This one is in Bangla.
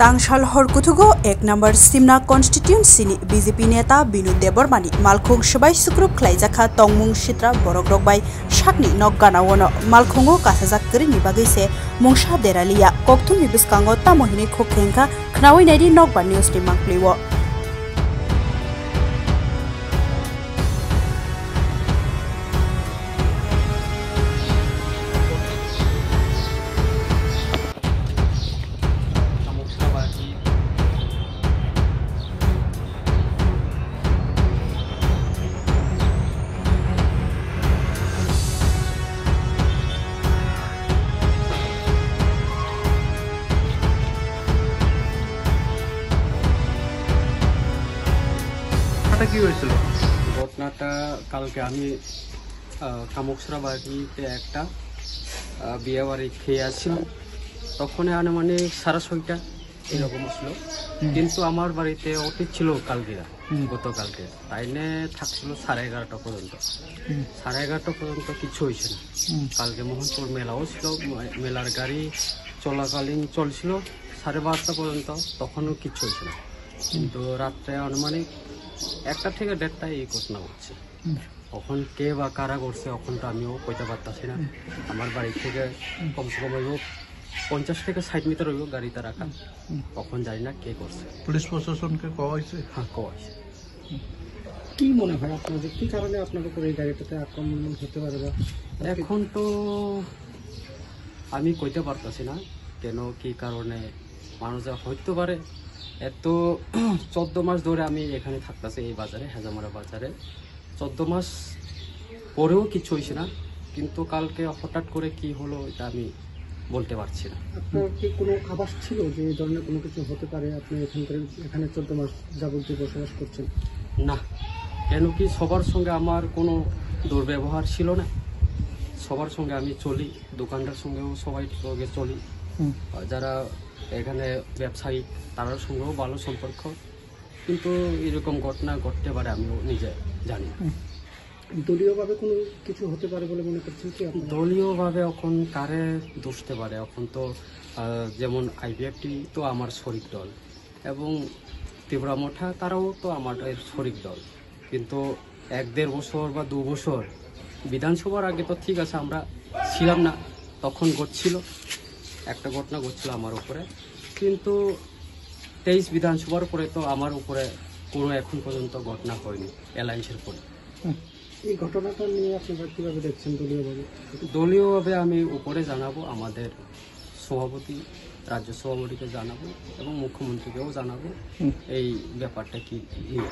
तांगशाल हरकुथुगो 1 नम्बर सिमना कन्स्टिट्युएन्सीनि बीजेपी नेता बिनु देबरमानि मालखुं सबाय सुक्रुब ख्लाइजाखा तंमुं सित्रा बरग्रगबाय साकनि नगगानावनो मालखुंगो कासाजाकरिनि बागैसे मुंसा देरालिया कक्थुमनि बिस्कांगो तामहिनि खुख्रेंखा खनावैनायनि नगबा न्यूजनि मांक्लिवो কি হয়েছিল ঘটনাটা কালকে আমি কামুকসরা বাড়িতে একটা বিয়ে বাড়ি খেয়ে আসছিলাম তখন আনুমানিক 6:30 এরকম আসলো কিন্তু আমার বাড়িতে অতীত ছিল কালকে গতকালকে তাইনে থাকছিল 11:30 পর্যন্ত 11:30 পর্যন্ত কিছু হয়েছে না কালকে মোহনপুর মেলাও ছিল মেলার গাড়ি চলাকালীন চলছিল 12:30 পর্যন্ত তখনও কিছু হয়েছে না কিন্তু রাত্রে আনুমানিক 1টা থেকে 1:30টায় এই ঘটনা হচ্ছে এখন কে বা কারা করছে এখন তো আমিও কইতে পারতাছি না আমার বাড়ি থেকে কমসে কম 50 থেকে 60 মিটার হইব গাড়িতে রাখা কখন জানি না কে করছে পুলিশ প্রশাসনকে কওয়া হয়েছে হ্যাঁ কওয়া হয়েছে কি মনে হয় আপনাদের কি কারণে আপনার উপর এই গাড়িটাতে আক্রমণ হতে পারে বা এখন তো আমি কইতে পারতাছি না কেন কি কারণে মানুষ হইতে পারে এত 14 মাস ধরে আমি এখানে থাকতেছি এই বাজারে হাজামারা বাজারে 14 মাস পরেও কিছু হয়েছে না কিন্তু কালকে হঠাৎ করে কি হলো এটা আমি বলতে পারছি না আপনার কি কোনো আভাস ছিল যে এই ধরনের কোনো কিছু হতে পারে আপনি এখানে 14 মাস যাবতীয় বসবাস করছেন না কেন কি সবার সঙ্গে আমার কোনো দুর্ব্যবহার ছিল না সবার সঙ্গে আমি চলি দোকানদার সঙ্গেও সবাই সঙ্গে চলি যারা এখানে ব্যবসায়ী তার সঙ্গেও ভালো সম্পর্ক কিন্তু এরকম ঘটনা ঘটতে পারে আমিও নিজে জানি দলীয়ভাবে কোনো কিছু হতে পারে বলে মনে করছেন কি আপনি দলীয়ভাবে এখন কারে দোষতে পারে এখন তো যেমন আইপিএফটি তো আমার শরিক দল এবং ত্রিপুরা মোঠা তারাও তো আমার শরিক দল কিন্তু 1-1.5 বছর বা 2 বছর বিধানসভার আগে তো ঠিক আছে আমরা ছিলাম না তখন ঘটছিল একটা ঘটনা ঘটছিল আমার উপরে কিন্তু 23 বিধানসভার পরে তো আমার উপরে কোনো এখন পর্যন্ত ঘটনা হয়নি অ্যালায়েন্সের পরে এই ঘটনাটা নিয়ে আপনারা কিভাবে দেখছেন দলীয়ভাবে আমি উপরে জানাবো আমাদের সভাপতি রাজ্য সভাপতিকে জানাবো এবং মুখ্যমন্ত্রীকেও জানাবো এই ব্যাপারটা কি নিয়ে